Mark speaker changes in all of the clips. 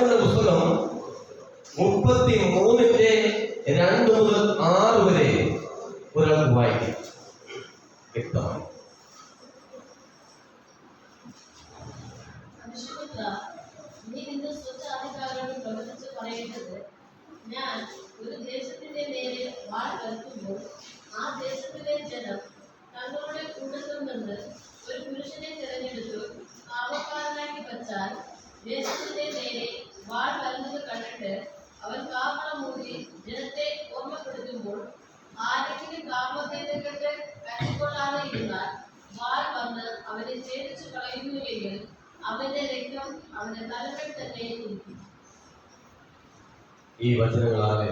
Speaker 1: സങ്കീർത്തനങ്ങളുടെ പുസ്തകം 33:2-6 വരെ ഒരാൾക്ക് വായിക്കും. വ്യക്തമായി.
Speaker 2: ഞാൻ ഒരു ദേശത്തിന്റെ നേരെ വാൾ വരുത്തുമ്പോൾ ആ ദേശത്തിലെ ജനം തങ്ങളുടെ കൂട്ടത്തിൽ നിന്ന് ഒരു പുരുഷനെ തിരഞ്ഞെടുത്തു കാവൽക്കാരനാക്കി വച്ചാൽ, ദേശത്തിന്റെ നേരെ വാൾ വരുന്നത് കണ്ടിട്ട് അവൻ കാഹളം ഊതി ജനത്തെ ഓർമ്മപ്പെടുത്തുമ്പോൾ, ആരെങ്കിലും കാമത്തേക്ക് കരുകൊള്ളാതെ ഇരുന്നാൽ വാൾ വന്ന് അവനെ ഛേദിച്ചു കളയുന്നുവെങ്കിൽ അവന്റെ രക്തം അവന്റെ തലകൾ തന്നെ കുടിക്കും.
Speaker 1: ഈ വചനങ്ങളാലെ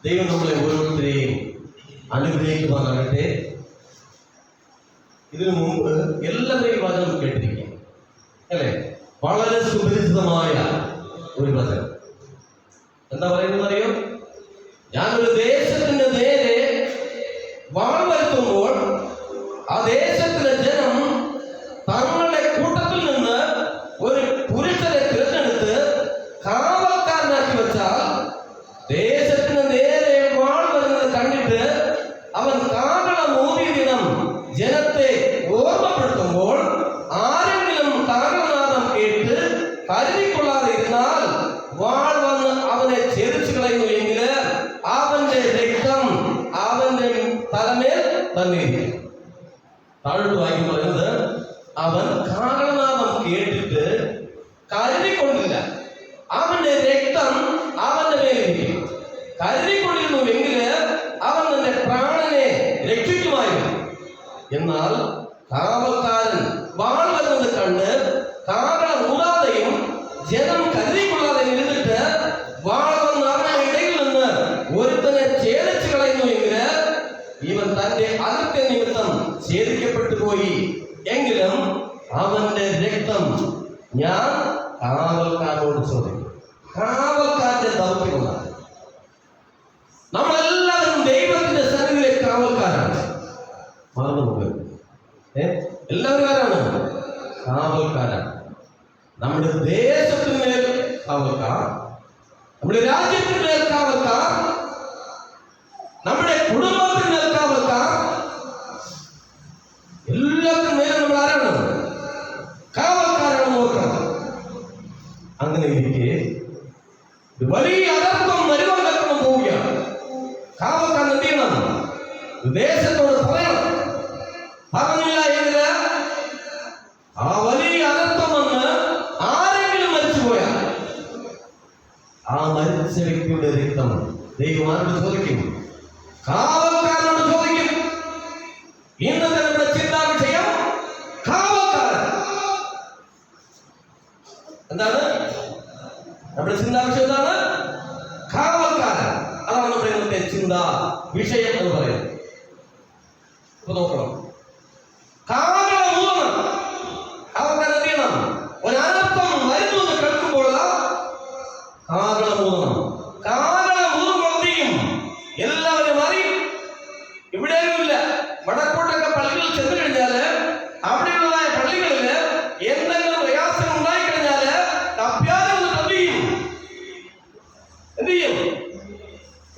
Speaker 1: ദൈവം നമ്മളെ ഓരോരുത്തരെയും അനുഗ്രഹിക്കുവാനാകട്ടെ. ഇതിനു മുമ്പ് എല്ലാവരെയും വചനം കേട്ടിരിക്കും അല്ലേ? വളരെ സുപരിചിതമായ ഒരു വചനം. എന്താ പറയുന്നത് അറിയോ? ഞാനൊരു ദേശത്തിന്റെ നേരെ വാൾ വരുത്തുമ്പോൾ ആ ദേശത്തിലെ ജനം തങ്ങളുടെ കൂട്ടത്തിൽ നിന്ന് ഒരു പുരുഷനെ തിരഞ്ഞെടുത്ത് കാവൽക്കാരനാക്കി വെച്ചാൽ, ദേശത്തിന് നേരെ വാൾ വരുന്നത് കണ്ടിട്ട് അവൻ കാഹളം ഊതിയ ദിനം ജനത്തെ ഓർമ്മപ്പെടുത്തുമ്പോൾ, ആരെങ്കിലും കാഹളനാദം കേട്ട് കരുതിക്കൊള്ളാതെ ഇരുന്നാൽ വാൾ വന്ന് അവനെ ഛേദിച്ചു കളയുന്നു എങ്കിൽ അവന്റെ രക്തം അവന്റെ തലമേൽ തന്നെ. താഴോട്ട് വായിക്കും പറയുന്നത്, അവൻ കാഹളനാദം കേട്ടിട്ട് കരുതിക്കൊണ്ടില്ല, അവന്റെ രക്തം അവന്റെ മേലിരിക്കും. കരുതിക്കൊണ്ടിരുന്നുവെങ്കിൽ അവൻ തന്റെ പ്രാണനെ രക്ഷിക്കുമായിരുന്നു. എന്നാൽ കാവൽക്കാരൻ വാൾ വരുന്നത് കണ്ട് കാഹളം ഊതാതെയും ജനം കരുതിക്കൊള്ളാതെയും ഇരുന്നിട്ട് വാൾ വന്ന് അവരുടെ ഇടയിൽ നിന്ന് ഒരുത്തനെ ഛേദിച്ചു കളയുന്നുവെങ്കിൽ ഇവൻ തന്റെ അകൃത്യ നിമിത്തം ഛേദിക്കപ്പെട്ടു പോയി. എങ്കിലും അവന്റെ രക്തം ഞാൻ കാവൽക്കാരോട് ചോദിക്കും. കാവൽക്കാരന്റെ ദൗത്യമാണ്. നമ്മളെല്ലാവരും ദൈവത്തിന്റെ സന്നിധിയിലെ കാവൽക്കാരാണ്. മറന്നു പോകും. എല്ലാവരും ആരാണ്? കാവൽക്കാരാണ്. നമ്മുടെ ദേശത്തിന്മേൽ കാവൽക്കാർ, നമ്മുടെ രാജ്യത്തിന്മേൽ കാവൽക്കാർ, നമ്മുടെ കുടുംബത്തിന്മേൽ കാവൽക്കാർ, എല്ലാത്തിന്മേലും നമ്മൾ ആരാണ്? കാവൽക്കാരാണ്. നോക്കണം. അങ്ങനെ ഇരിക്കെ വലിയ അനർത്ഥം വരുവാൻ വെക്കണം പോവുകയാണ്. കാവൽക്കാരൻ എന്ത് ചെയ്യണം? ദേശത്തോട് പറയണം. പറഞ്ഞില്ല എങ്കിൽ ആ വലിയ അനർത്ഥം വന്ന് ആരെങ്കിലും മരിച്ചുപോയാൽ ആ മരിച്ച വ്യക്തിയുടെ രക്തം ദൈവം ആരോട് ചോദിക്കും? കാവൽക്കാരനോട് ചോദിക്കും. ഇന്നത്തെ നമ്മുടെ ചിന്താ വിഷയം കാവൽക്കാരൻ. എന്താണ് നമ്മുടെ ചിന്താ വിഷയം? എന്താണ്? കാവൽക്കാരൻ. അതാണ് നമ്മുടെ ഇന്നത്തെ ചിന്താ വിഷയം എന്ന് പറയുന്നത്. ഇപ്പൊ നോക്കണം. കാവൽക്കാരൻ എന്ത് ചെയ്യണം? ഒരനർത്ഥം വരുന്നു എന്ന് കേൾക്കുമ്പോൾ കാഹളം ഊതണം. കാഹളം ഊതുമ്പോൾ എന്ത് ചെയ്യും? എല്ലാവരും അറിയും. ഇവിടെയൊന്നുമില്ല, വടക്കോട്ടൊക്കെ പള്ളികളിൽ ചെന്ന് കഴിഞ്ഞാല് അവിടെയുള്ള പള്ളികളിൽ എന്തെങ്കിലും പ്രയാസം ഉണ്ടായിക്കഴിഞ്ഞാല് തപ്പ്യാതെ വന്നിട്ട് എന്ത് ചെയ്യും?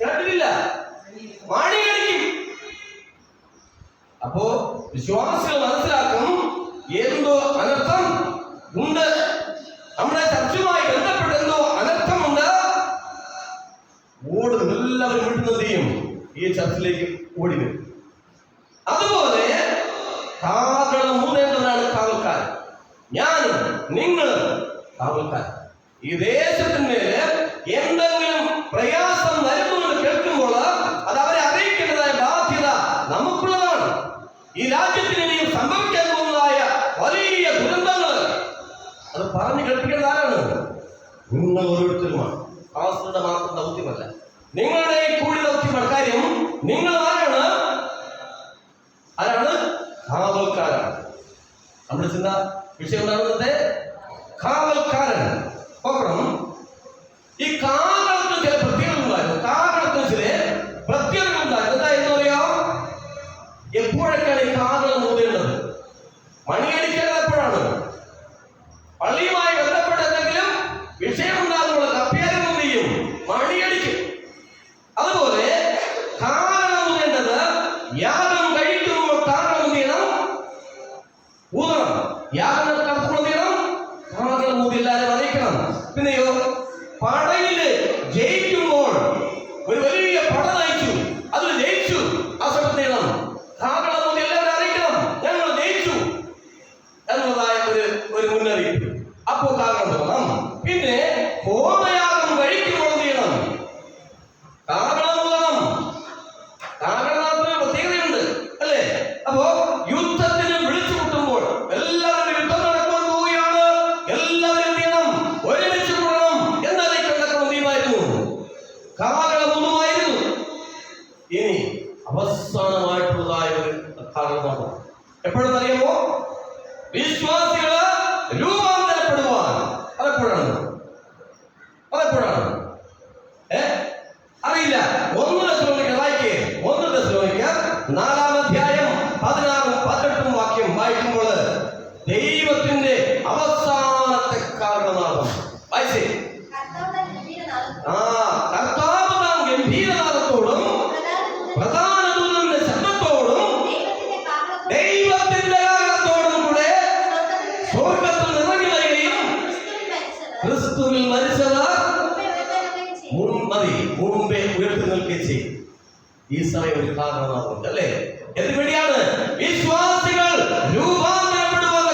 Speaker 1: കേട്ടിട്ടില്ല, മാണി കടിക്കും. അപ്പോ വിശ്വാസികൾ മനസ്സിലാക്കും, എന്തോ അനർത്ഥം ഉണ്ട്, നമ്മുടെ ചർച്ചയുമായി ബന്ധപ്പെട്ട് എന്തോ അനർത്ഥമുണ്ട്. ഓടും. എല്ലാവരും വീട്ടിൽ ചെയ്യും? ഈ ചർച്ചിലേക്ക് ഓടി വരും. അതുപോലെ കാഹളം ഊതേണ്ടതാണ് കാവൽക്കാരൻ. ഞാനും നിങ്ങളും കാവൽക്കാരൻ. ഈ ദേശത്തിന്മേല് എന്തെങ്കിലും പ്രയാസം വരുമെന്ന് കേൾക്കുമ്പോൾ അത് അവരെ അറിയിക്കേണ്ടതായ ബാധ്യത നമുക്കുള്ളതാണ്. ഈ രാജ്യത്തിന് ഇനിയും സംഭവിക്കാൻ പോകുന്നതായ വലിയ ദുരന്തങ്ങൾ അത് പറഞ്ഞു കേൾപ്പിക്കേണ്ടത് ആരാണ്? നിങ്ങൾ ഓരോരുത്തരുമാണ്. പാസ്റ്ററുടെ മാത്രം ദൗത്യമല്ല, നിങ്ങളുടെ കൂടി ദൗത്യമാണ്. കാര്യം നിങ്ങൾ ആരാണ്? കാവൽക്കാരാണ്. നമ്മുടെ ചിന്താ വിഷയം എന്താണെന്നത്? കാവൽക്കാരൻ. നോക്കണം, ഈ കാവലത്തിന് ചില പ്രത്യേകതകളുണ്ടായിരുന്നു. കാവലത്തിന് ചില പ്രത്യേകതകളുണ്ടായിരുന്നു. എന്തായിരുന്നു അറിയാം? എപ്പോഴൊക്കെയാണ് ഈ കാവലം ഊതേണ്ടത്? മണിയടിക്കേണ്ടത് എപ്പോഴാണ്? പള്ളിയുമായി ബന്ധപ്പെട്ട എന്തെങ്കിലും കൂടി എല്ലാവരും അറിയിക്കണം. പിന്നെയോ പടയില് ജയിക്കുമ്പോൾ ഒരു വലിയ പട നയിച്ചു, അതിൽ ജയിച്ചു, ആ സമയത്ത് കാഹളം കൂടി എല്ലാവരും അറിയിക്കണം, ഞങ്ങൾ ജയിച്ചു എന്നുള്ളതായ ഒരു മുന്നറിയിപ്പ്. അപ്പോ കാഹളം തോന്നണം. പിന്നെ ഹോമയാഗം കഴിക്കുമ്പോൾ എന്ത് ചെയ്യണം? കാഹളം ഊതണം. കാഹളനാഥത്തിന് പ്രത്യേകതയുണ്ട് അല്ലേ? അപ്പോ യുദ്ധത്തിന് വിളിച്ചു കൂട്ടുമ്പോൾ എല്ലാവരും യുദ്ധം നടക്കാൻ പോവുകയാണ്, എല്ലാവരും എന്ത് ചെയ്യണം? ഒരുമിച്ച് കൂടണം എന്നറിയിക്കേണ്ട എന്തിയുമായിരുന്നു? കാഹളം ഊതുമായിരുന്നു. ഇനി അവസാനമായിട്ടുള്ളതായ ഒരു കാഹളമാണ് എപ്പോഴും അറിയാമോ? വിശ്വാസികള് രൂപാന്തരപ്പെടുവാൻ. അതെപ്പോഴാണ്? അറിയില്ല. 1 തെസ്സലോനിക്കർ വായിക്കേ. 1 തെസ്സലോനിക്കർ 4-ാം അധ്യായം 16-ഉം 18-ഉം വാക്യം വായിക്കുമ്പോൾ ദൈവത്തിന്റെ അവസാനത്തെ കാഹളനാദം വായിച്ചേ. കർത്താവ് താൻ ഗംഭീരനാദത്തോടും പ്രധാന ദൂതന്റെ ശബ്ദത്തോടും ദൈവത്തിന്റെ കാഹളത്തോടും കൂടെ സ്വർഗ്ഗത്തിൽ ഇറങ്ങി വരികയും ക്രിസ്തുവിൽ മരിച്ചവർ മുമ്പേ ഉയർത്തി നിൽക്കുകയും ചെയ്യും. ഈ സമയം ഒരു കാഹളനാദമുണ്ട് അല്ലേ? എന്തിനു വേണ്ടിയാണ്? വിശ്വാസികൾ രൂപാന്തരപ്പെടുവാനുള്ള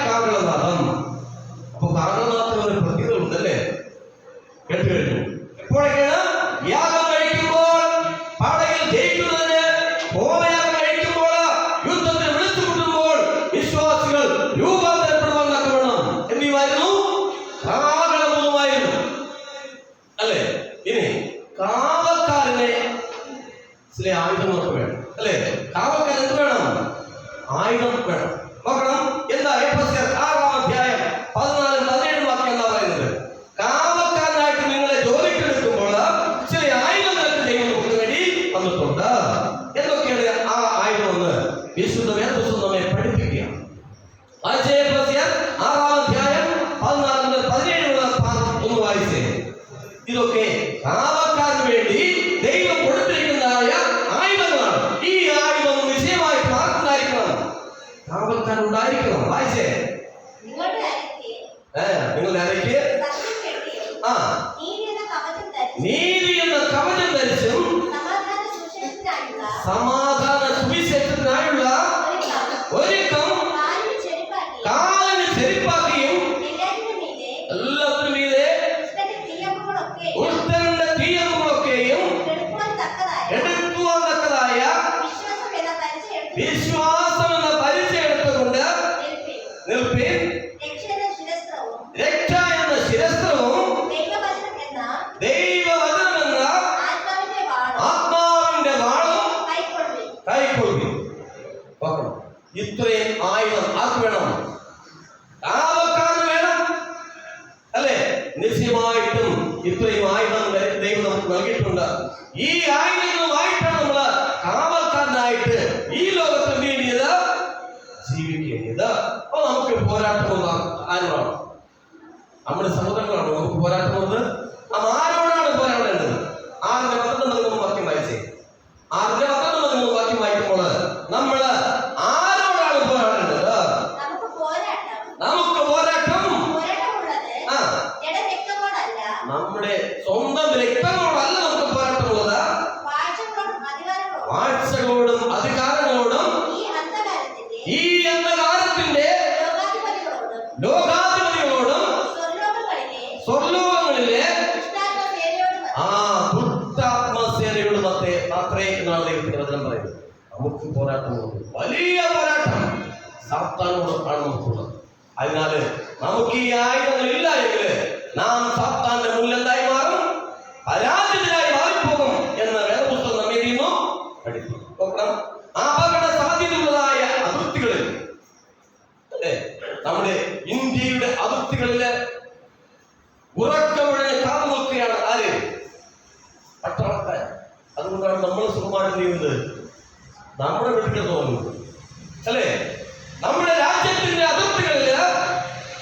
Speaker 1: കാഹളനാദം. അപ്പൊ കാഹളനാദത്തിന് ഒരു പ്രത്യേകത ഉണ്ടല്ലേ? കേട്ടു കഴിഞ്ഞു. എപ്പോഴൊക്കെയാണ്? യാഗം കഴിക്കുമ്പോൾ, പടയിൽ ജയിക്കുന്നതിന്, ഹോമയാഗം കഴിക്കുമ്പോൾ, യുദ്ധത്തിൽ വിളിച്ചു കൂട്ടുമ്പോൾ വിശ്വാസികൾ രൂപാന്തരപ്പെടുവാൻ വേണം. എന്തുമായിരുന്നു? കാഹളമുമായിരുന്നു അല്ലേ? ഇനി കാവൽക്കാരനെ ചില ആയുധങ്ങളൊക്കെ വേണം അല്ലേ? കാവൽക്കാരൻ എന്ത് വേണം? ആയുധം വേണം. നോക്കണം എന്താ? എഫെസ്യർ 6-ാം അധ്യായം 14-17 വാക്യം എന്താ പറയുന്നത്? കാവൽക്കാരനായിട്ട് നിങ്ങളെ ജോലിക്കെടുക്കുമ്പോൾ ചില ആയുധങ്ങൾക്ക് ദൈവം നമുക്ക് വേണ്ടി വന്നിട്ടുണ്ട്. എന്തൊക്കെയാണ് ആ ആയുധം എന്ന് വിശുദ്ധ വേദപുസ്തകം നമ്മെ പഠിപ്പിക്കുകയാണ്. എഫെസ്യർ 6-ാം അധ്യായം 14-17 ഒന്ന് വായിച്ചേ. ഇതൊക്കെ കാവൽക്കാരന് വേണ്ടി ദൈവം കൊടുത്തിരിക്കുന്നതായ ആയുധങ്ങളാണ്. ഈ ആയുധം നിശ്ചയമായിട്ട് മാർക്കുണ്ടായിരിക്കണം, കാവൽക്കാരൻ ഉണ്ടായിരിക്കണം. വായിച്ചേ. നിങ്ങളുടെ അരയ്ക്ക് നീതി എന്ന കവചം ധരിച്ചും സമാധാന സുവിശേഷത്തിനായുള്ള ഒരുക്കം കാലിന് ചെരുപ്പാക്കിയും എല്ലാത്തിനും മീതെ ഉത്തരന്റെ തീയമ്പുകളൊക്കെയും എടുക്കുവാൻ തക്കതായ വിശ്വാസം എന്ന പരിചയം എടുത്തുകൊണ്ട് നിൽപ്പീൻ. രക്ഷ എന്ന ശിരസ്ത്രവും ദൈവവചനം എന്ന ആത്മാവിന്റെ വാളും കൈക്കൊള്ളുവിൻ. ഇത്രയും ആയുധം ആർക്ക് വേണം? കാവൽക്കാരന് വേണം അല്ലേ? നിശ്ചയമായിട്ടും ഇത്രയും ആയുധം ദൈവം നമുക്ക് നൽകിയിട്ടുണ്ട്. ഈ ആയുധങ്ങളുമായിട്ടാണ് നമ്മൾ കാവൽക്കാരനായിട്ട് ഈ ലോകത്തിൽ വേണ്ടിയത് ജീവിക്കേണ്ടത്. അപ്പൊ നമുക്ക് പോരാട്ടമുള്ള ആരോടാണ്? നമ്മുടെ സഹോദരങ്ങളാണ് നമുക്ക് പോരാട്ടമുള്ളത്. ആരോടാണ് പോരാടേണ്ടത്? 6-19 വാക്യം വായിച്ചേ. 6-19 വാക്യം വായിക്കുമ്പോൾ നമ്മൾ ആരോടാണ് പോരാടേണ്ടത്? നമുക്ക് പോരാട്ടം നമ്മുടെ സ്വന്തം രക്തങ്ങളോടല്ല നമുക്ക് പോരാട്ടമുള്ളത്. വാഴ്ചകളോടും അധികാരങ്ങളോടും ഈ അന്ധകാരത്തിന്റെ ലോകാധിപതികളോടും സ്വർലോകങ്ങളിലെ ദുഷ്ടാത്മസേനയോട് മാത്രമേ എന്നാണ് ദൈവത്തിന്റെ വചനം പറയുന്നത്. നമുക്ക് പോരാട്ടമുള്ളത്, വലിയ പോരാട്ടം സാത്താനോട് ആണ് നമുക്കുള്ളത്. അതിനാല് നമുക്ക് ഈ ആയുധങ്ങൾ ഇല്ല എങ്കിൽ നാം സാത്താന്റെ മുന്നിൽ എന്തായി മാറും? പരാജിതരായി മാറിപ്പോകും എന്ന് വേദപുസ്തകം നമ്മെ ചെയ്യുന്നു പഠിപ്പിക്കും. അപകട സാധ്യതയുള്ളതായ അതിർത്തികളിൽ അല്ലേ, നമ്മുടെ ഇന്ത്യയുടെ അതിർത്തികളില് ഉറക്കമുഴഞ്ഞ് കാത്തു നോക്കുകയാണ് ആര്? പട്ടാളക്കാരൻ. അതുകൊണ്ടാണ് നമ്മൾ സുഖമായിട്ട് ചെയ്യുന്നത്. നമ്മുടെ വീട്ടിൽ തോന്നുന്നത് അല്ലേ? നമ്മുടെ രാജ്യത്തിന്റെ അതിർത്തികളില്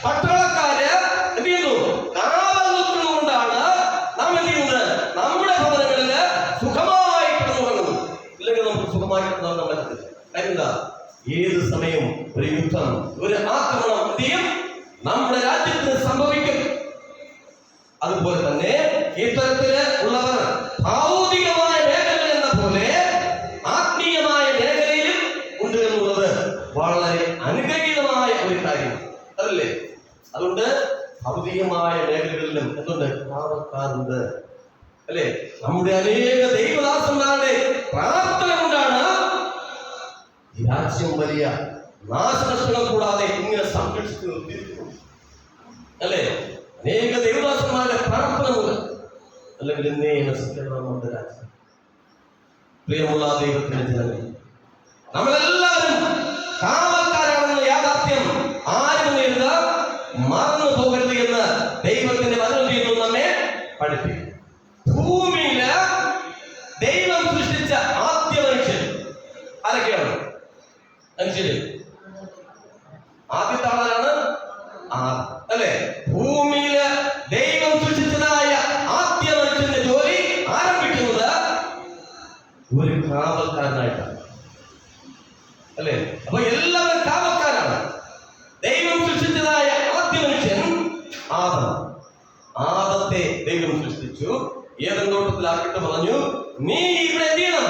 Speaker 1: പട്ടാളക്കാര് എന്ത് ചെയ്യുന്നു? കാവൽ നിൽക്കുന്നതുകൊണ്ടാണ് നാം എന്ത് ചെയ്യുന്നത്? നമ്മുടെ ഭവനങ്ങളില് സുഖമായി കിടന്നുറങ്ങുന്നു. ഇല്ലെങ്കിൽ നമുക്ക് സുഖമായി കിടന്നുറങ്ങാൻ പറ്റത്തില്ല. കാര്യം എന്താ? ഏത് സമയം ഒരു യുദ്ധം, ഒരു ആക്രമണം എന്ത് ചെയ്യും? നമ്മുടെ രാജ്യത്തിന് സംഭവിക്കും. അതുപോലെ തന്നെ ഇത്തരത്തില് ഉള്ളവർ ഭൗതികമായ മേഖല എന്ന പോലെ ആത്മീയമായ മേഖലയിലും ഉണ്ട് എന്നുള്ളത് വളരെ അനുഗ്രഹീതമായ ഒരു കാര്യം, അതല്ലേ? അതുകൊണ്ട് ഭൗതികമായ മേഖലകളിലും എന്തുണ്ട്? കാവൽക്കാരുണ്ട്, അല്ലേ? നമ്മുടെ അനേക ദൈവദാസന്മാരുടെ പ്രാർത്ഥന കൊണ്ടാണ് ഈ രാജ്യം വലിയ നാശനഷ്ടങ്ങൾ കൂടാതെ ഇങ്ങനെ സംരക്ഷിച്ചു നിർത്തിയിരിക്കുന്നു, അല്ലേ? അനേക ദൈവദാസന്മാരുടെ പ്രാർത്ഥന മൂലം, അല്ലെങ്കിൽ ഇന്നേ നശിക്കണം നമ്മുടെ രാജ്യം. പ്രിയമുള്ള ദൈവത്തിന്റെ ജനങ്ങൾ, നമ്മളെല്ലാവരും കാവൽക്കാരാണെന്ന യാഥാർത്ഥ്യം ആരും മറന്നു പോകരുത് എന്ന് ദൈവത്തിന്റെ വചനം ചെയ്യുന്നു നമ്മെ പഠിപ്പിക്കും. ഭൂമിയില് ദൈവം സൃഷ്ടിച്ച ആദ്യ മനുഷ്യൻ ആരൊക്കെയാണ്? മനുഷ്യര് ആദ്യത്തെ ആളാണ് അല്ലെ? ഭൂമിയില് ദൈവം സൃഷ്ടിച്ചതായ ആദ്യ മനുഷ്യന്റെ ജോലി ആരംഭിക്കുന്നത് ഒരു കാവൽക്കാരനായിട്ടാണ്, അല്ലെ? അപ്പൊ എല്ലാവരും കാവൽക്കാരാണ്. ദൈവം സൃഷ്ടിച്ചതായ ആദ്യ മനുഷ്യൻ ആദത്തെ ദൈവം സൃഷ്ടിച്ചു. ഏതെൻ തോട്ടത്തിലാക്കിട്ട് പറഞ്ഞു, നീ ഇവിടെ എന്ത് ചെയ്യണം?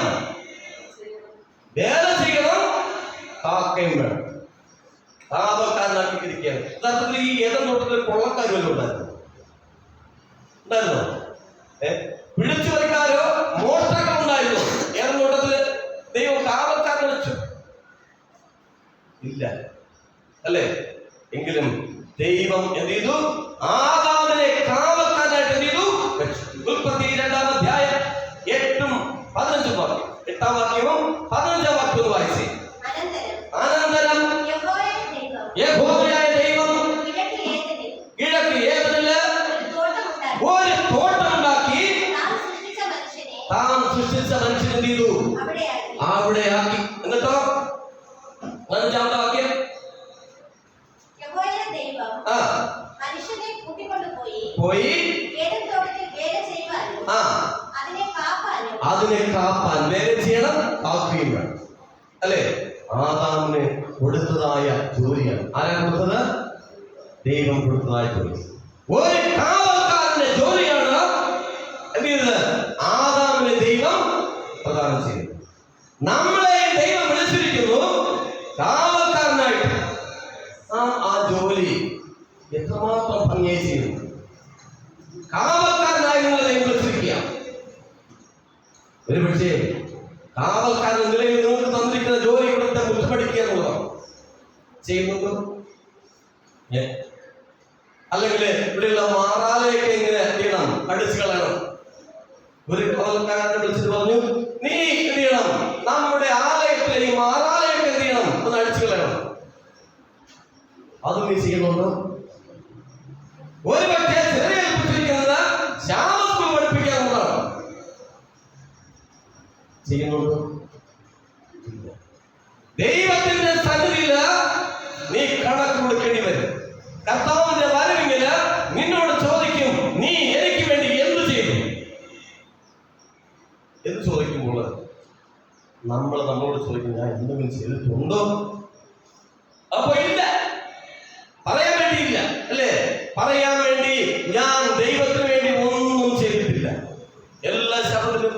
Speaker 1: വേല ചെയ്യണം, കാക്കയും വേണം. കാവൽക്കാരനാക്കിയിരിക്കുകയാണ്. യഥാർത്ഥത്തിൽ ഈ ഏതെൻ തോട്ടത്തിൽ കൊള്ളക്കാരും വല്ലതും ഉണ്ടായിരുന്നോ? പിടിച്ചുപറിക്കാരോ മോഷ്ടാക്കളോ ഉണ്ടായിരുന്നോ? ഏതെൻ തോട്ടത്തില് ദൈവം കാവൽക്കാരനെ വെച്ചു? ഇല്ല, അല്ലേ? എങ്കിലും ദൈവം എന്ത് ചെയ്തു? ആദാമിനെ കാവൽക്കാരനായിട്ട് എന്ത് ചെയ്തു? ഉൽപ്പത്തി 2-ാം അധ്യായം 8-15 വാക്യം, 8-ാം വാക്യവും 15-ാം വാക്യവും വായിച്ചേ. അനന്തരം യഹോവയായ ദൈവം കിഴക്ക് ഏദനില് ഒരു തോട്ടമുണ്ടാക്കി താൻ സൃഷ്ടിച്ച മനുഷ്യൻ എന്ത് ചെയ്തു? അവിടെ ആക്കി. എന്നിട്ടോ 15-ാമത്തെ വാക്യം, പോയി അതിനെ കാപ്പാൻ വേല ചെയ്യണം, കാക്കുകയും വേണം, അല്ലെ? ആദാമിന് കൊടുത്തതായ ജോലിയാണ്. ആരാ കൊടുത്തത്? ദൈവം കൊടുത്തതായ ജോലി. ഒരു കാവൽക്കാരന്റെ ജോലിയാണ് എന്ത് ചെയ്തത്? ആദാമിന് ദൈവം പ്രദാനം ചെയ്തത്. നമ്മളെ ദൈവം വിളിച്ചിരിക്കുന്നു കാവൽക്കാരനായിട്ട്. ആ ജോലി എത്രമാത്രം ഭംഗിയായി ചെയ്യുന്നു. കാവൽക്കാരനായി നിങ്ങളെ ദൈവം വിളിച്ചിരിക്കുക. ഒരു പക്ഷേ കാവൽക്കാരൻ നിലയിൽ നിങ്ങൾക്ക് തന്നിരിക്കുന്ന ജോലി ഇവിടുത്തെ മുറ്റമടിക്കുക എന്നുള്ളതാണ്. ചെയ്യുന്നുണ്ടോ? അല്ലെങ്കിൽ ഇവിടെയുള്ള മാറാലയൊക്കെ ഇങ്ങനെ ചെയ്യണം, അടിച്ചു കളയണം. ഒരു കാവൽക്കാരനെ വിളിച്ചിട്ട് പറഞ്ഞു, നീ എന്ത് ചെയ്യണം? നമ്മുടെ ആലയത്തിലെ ഈ മാറാലയൊക്കെ എന്ത് ചെയ്യണം? ഒന്ന് അടിച്ചു കളയണം. അത് നീ ചെയ്യുന്നുണ്ടോ? ഒരു പക്ഷേ ചെറിയേൽപ്പിച്ചിരിക്കുന്നത് ശാസ്ത്രം പഠിപ്പിക്കാവുന്നതാണ്. ചെയ്യുന്നുണ്ടോ? ദൈവത്തിന്റെ സന്നിധിയില് നീ കണക്ക് കൊടുക്കേണ്ടി വരും. കർത്താവിന്റെ വരവിങ്ങില് നിന്നോട് ചോദിക്കും, നീ എനിക്ക് വേണ്ടി എന്ത് ചെയ്തു എന്ന് ചോദിക്കുമ്പോൾ നമ്മളോട് ചോദിക്കും, ഞാൻ എന്തെങ്കിലും ചെയ്തിട്ടുണ്ടോ? അപ്പൊ ഇല്ല, പറയാൻ വേണ്ടിയില്ല, അല്ലേ? പറയാൻ വേണ്ടി ഞാൻ ദൈവത്തിന് വേണ്ടി ഒന്നും ചെയ്തിട്ടില്ല. എല്ലാ ശബ്ദത്തിലും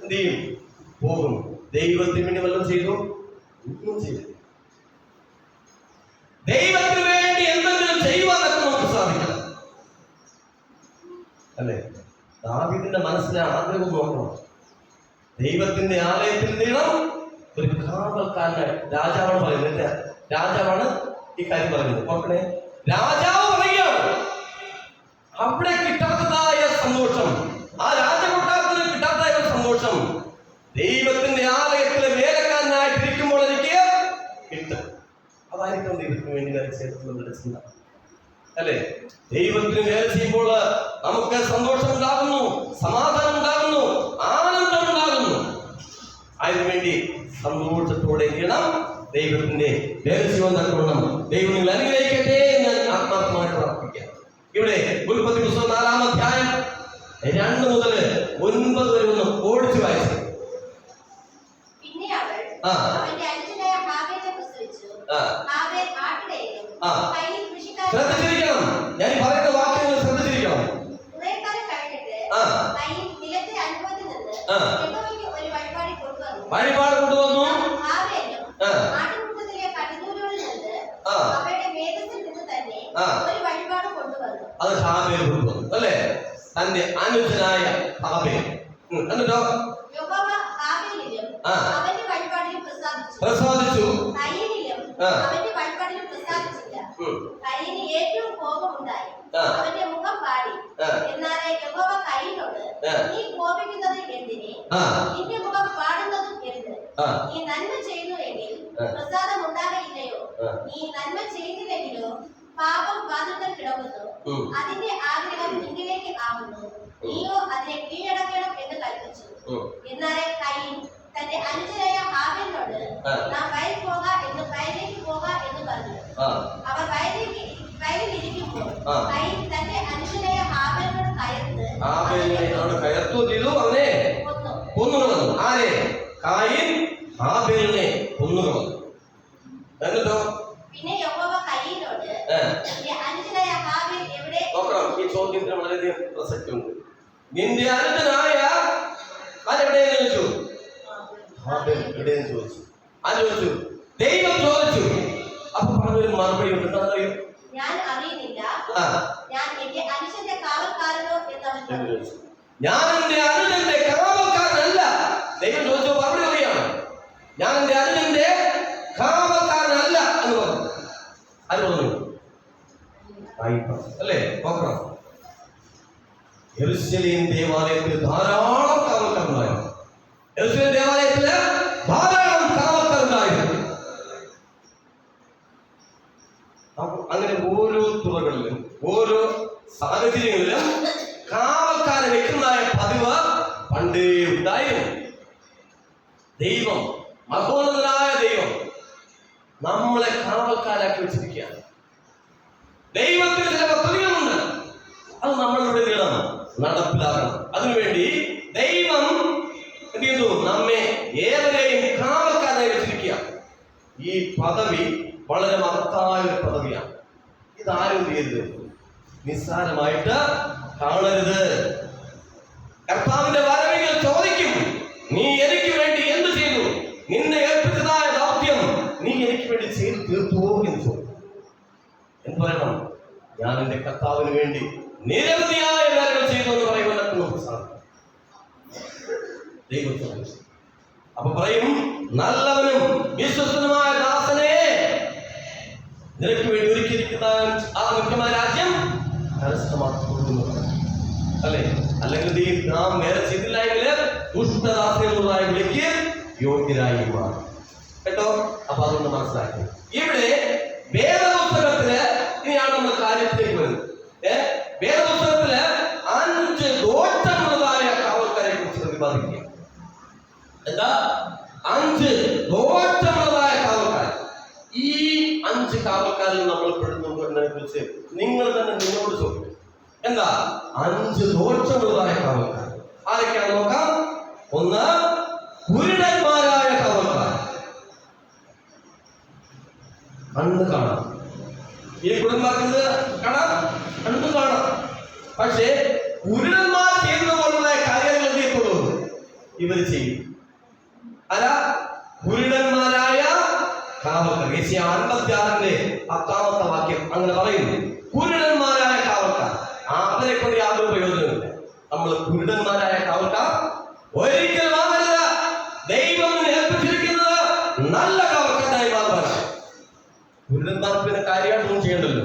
Speaker 1: എന്ത് ചെയ്യും? പോകും. ദൈവത്തിന് വേണ്ടി വല്ലതും ചെയ്തു? ഒന്നും ചെയ്തു. ദൈവത്തിന് വേണ്ടി എന്തെങ്കിലും ചെയ്യുവാനൊക്കെ നമുക്ക് സാധിക്കണം, അല്ലേ? ദാവീദിന്റെ മനസ്സിലെ ആഗ്രഹം നോക്കണം. ദൈവത്തിന്റെ ആലയത്തിൽ നീളം ഒരു കാവൽക്കാരനെ രാജാവാണ് പറയുന്നത്. രാജാവാണ് ഈ കാര്യം പറയുന്നത്. നോക്കണേ, രാജാവ് പറയുകയാണ് അവിടെ കിട്ടാത്തതായ സന്തോഷം, ആ രാജകൊട്ടാരത്തിന് കിട്ടാത്തതായ സന്തോഷം ദൈവത്തിന്റെ ആലയത്തിലെ വേലക്കാരനായിട്ടിരിക്കുമ്പോൾ എനിക്ക് കിട്ടും. അതായിരിക്കും ദൈവത്തിന് വേണ്ടി വേല ചെയ്തിട്ടുള്ള, അല്ലേ? ദൈവത്തിന് വേല ചെയ്യുമ്പോൾ നമുക്ക് സന്തോഷം ഉണ്ടാകുന്നു, സമാധാനം ഉണ്ടാകുന്നു, ആനന്ദം ഉണ്ടാകുന്നു. അതിനുവേണ്ടി സന്തോഷത്തോടെ ഇരിക്കണം. ദൈവത്തിന്റെ വേല ചെയ്യുവാൻ തക്കവണ്ണം ദൈവം നിങ്ങൾ അനുഗ്രഹിക്കട്ടെ എന്ന് ആത്മാർത്ഥമായിട്ട് പ്രാർത്ഥിക്കാം. ഇവിടെ ഉൽപ്പത്തി പുസ്തകം 4-ാം അധ്യായം 2 മുതൽ 9 വരെ ഒന്ന് ഓടിച്ചു വായിച്ചു. ശ്രദ്ധിച്ചിരിക്കണം, ഞാൻ
Speaker 2: യഹോവയ്ക്ക് ഒരു വഴിപാട് കൊണ്ടുവന്നു.
Speaker 1: വഴിപാട് കൊണ്ടുവന്നു.
Speaker 2: ഹാവേലും ആട്ടിൻകൂട്ടത്തിലെ കടിഞ്ഞൂലുകളിൽ നിന്ന് അവയുടെ മേധസ്സിൽ നിന്ന് തന്നെ ഒരു വഴിപാട് കൊണ്ടുവന്നു.
Speaker 1: അത് ഹാബേൽ കൊണ്ടുവന്നു അല്ലേ, തന്റെ അനുജനായ ഹാബേൽ. എന്നിട്ടോ
Speaker 2: യഹോവ ഹാബേലിലും അവന്റെ വഴിപാടിലും
Speaker 1: പ്രസാദിച്ചു,
Speaker 2: കയീനിലും അവന്റെ വഴിപാടിലും പ്രസാദിച്ചില്ല. കയീന് ഏറ്റവും കോപമുണ്ടായി, അവന്റെ മുഖം പാടി. എന്നാലേ യഹോവ കയീനോട്, നീ കോപിക്കുന്നത് എന്തിനെ? നിന്റെ മുഖം പാടുന്നതും എന്ത്? നീ നന്മ ചെയ്യുന്നു എങ്കിൽ പ്രസാദം ഉണ്ടാകയില്ലയോ? നീ നന്മ ചെയ്യുന്നില്ലെങ്കിലോ പാപം വാതിൽക്കൽ കിടക്കുന്നു. അതിന്റെ ആഗ്രഹം നിന്നിലേക്ക് ആകുന്നു, നീയോ അതിനെ കീഴടക്കണം എന്ന് കൽപ്പിച്ചു. എന്നാലേ കയീൻ തന്റെ അനുജനായ ഹാബേലിനോട്, നാം വയലിൽ വയലിലേക്ക് പോക എന്ന് പറഞ്ഞു. അവർ വയലിലിരിക്കുമ്പോൾ കയീൻ തന്റെ അനുജനായ ഹാബേലിനോട്
Speaker 1: കയർത്തു ചെയ്തു, അവനെ കൊന്നുകളഞ്ഞു. ആരെ? കായീൻ ഹാബേലിനെ കൊന്നുകളഞ്ഞു. എന്നിട്ടോ
Speaker 2: പിന്നെ യഹോവ കയീനോട്, നിന്റെ അനുജനായ ഹാബേൽ എവിടെ?
Speaker 1: നോക്കണം, ഈ ചോദ്യത്തിന് വളരെയധികം പ്രസക്തിയുണ്ട്. നിന്റെ അനുജനായ അതെവിടെയെന്ന് ചോദിച്ചു. ഹാബേൽ എവിടെയെന്ന് ചോദിച്ചു. അത് ചോദിച്ചു, ദൈവം ചോദിച്ചു. അപ്പൊ പറഞ്ഞൊരു മറുപടി ഉണ്ട്, എന്താണെന്നറിയോ?
Speaker 2: ഞാൻ അറിയുന്നില്ല, ഞാൻ എന്റെ അനുജന്റെ കാവൽക്കാരനോ എന്നവൻ ചോദിച്ചു.
Speaker 1: ഞാൻ എന്റെ അനുജന്റെ കാവൽക്കാരനല്ല. ദൈവം ചോദിച്ച മറുപടി അറിയാണ്, ഞാൻ എന്റെ അനുജന്റെ കാവൽക്കാരനല്ല എന്ന് പറഞ്ഞു. അത് പറഞ്ഞു അല്ലേ? നോക്കണം, യെരൂശലേം ദേവാലയത്തിൽ ധാരാളം കാവൽക്കാരുണ്ടായിരുന്നു. യെരൂശലേം ദേവാലയത്തില് ധാരാളം കാവൽക്കാരുണ്ടായിരുന്നു. അങ്ങനെ ഓരോ തുറകളിലും ഓരോ സാഹചര്യങ്ങളിലും കാവൽക്കാരെ വെക്കുന്നതായ പതിവ് പണ്ടേ ഉണ്ടായിരുന്നു. ദൈവം, മഹോന്നതനായ ദൈവം നമ്മളെ കാവൽക്കാരാക്കി വെച്ചിരിക്കുകയാണ്. ദൈവത്തിന് ചില പദ്ധതികളുണ്ട്, അത് നമ്മളുടെ നീളം നടപ്പിലാക്കണം. അതിനുവേണ്ടി ദൈവം എന്ത് ചെയ്തു? നമ്മെ ഏവരെയും കാവൽക്കാരായി വെച്ചിരിക്കുക. ഈ പദവി വളരെ മഹത്തായ ഒരു പദവിയാണ്. ഇതാരും ചെയ്യരുത്, നിസ്സാരമായിട്ട് കാണരുത്. കർത്താവിന്റെ വരവിൽ ചോദിക്കും, നീ എനിക്ക് വേണ്ടി എന്ത് ചെയ്തു? നിന്നെ ഏൽപ്പിച്ചതായ ദൗത്യം നീ എനിക്ക് വേണ്ടി ചെയ്തു തീർത്തുവോ എന്ന് ചോദിക്കും. എന്ന് പറയണം, ഞാൻ എന്റെ കർത്താവിന് വേണ്ടി നിരവധിയായ കാര്യങ്ങൾ ചെയ്തു എന്ന് പറയുവാൻ നമുക്ക് സാധിക്കും. ദൈവം ചോദിച്ചു. അപ്പൊ പറയും, നല്ലവനും വിശ്വസ്തനുമായ ദാസനെ, നിനക്ക് വേണ്ടി ഒരുക്കിയിരിക്കുന്ന ആ മുഖ്യമായ രാജ്യം കരസ്ഥമാക്കുന്നു അല്ലെ? അല്ലെങ്കിൽ നാം വേറെ ചെയ്തില്ല എങ്കിൽ ദുഷ്ടദാസനുള്ളതായ വിളിക്ക് യോഗ്യരായി മാറും കേട്ടോ. അപ്പൊ അതൊന്ന് മനസ്സിലാക്കി. ഇവിടെ വേദപുസ്തകത്തില് ഇനിയാണ് നമ്മൾ കാര്യത്തിലേക്ക് വരുന്നത്. വേദപുസ്തകത്തില് 5 ദോഷമുള്ളതായ കാവൽക്കാരെ കുറിച്ച് പ്രതിപാദിക്കുക. എന്താ? 5 ദോഷമുള്ളതായ കാവൽക്കാർ. ഈ 5 കാവൽക്കാരിൽ നമ്മൾ പെടുന്നതിനെ കുറിച്ച് നിങ്ങൾ തന്നെ നിങ്ങളോട് ചോദിക്കും. എന്താ 5 ദോഷമുള്ളതായ കാവൽക്കാർ? ആരൊക്കെയാണ് നോക്കാം. 1, കുരുടന്മാരായ കാവൽക്കാർ. കണ്ണ് കാണാം. ഈ കുരുടന്മാർക്ക് കാണാം, കണ്ണ് കാണാം. പക്ഷേ കുരുടന്മാർ ചെയ്യുന്ന പോലുള്ള കാര്യങ്ങൾ എന്ത് ചെയ്യപ്പെടും? ഇവർ ചെയ്യും. അല്ല, കുരുടന്മാരായ കാവൽക്കാർ. യേശയ്യാ 56-10 വാക്യം അങ്ങനെ പറയുന്നു. കുരുടന്മാരായ കാവൽക്കാർ, അവരെ കൊണ്ട് യാതൊരു പ്രയോജനമില്ല. നമ്മൾ കുരുടന്മാരായ കാവൽക്കാർ ഒരിക്കലും ആവരുത്. ദൈവം ഏൽപ്പിച്ചിരിക്കുന്നത് നല്ല കാവൽക്കാരായി മാറുവാനാണ്. കുരുടന്മാർക്ക് പിന്നെ കാര്യമായിട്ടൊന്നും ചെയ്യണ്ടല്ലോ.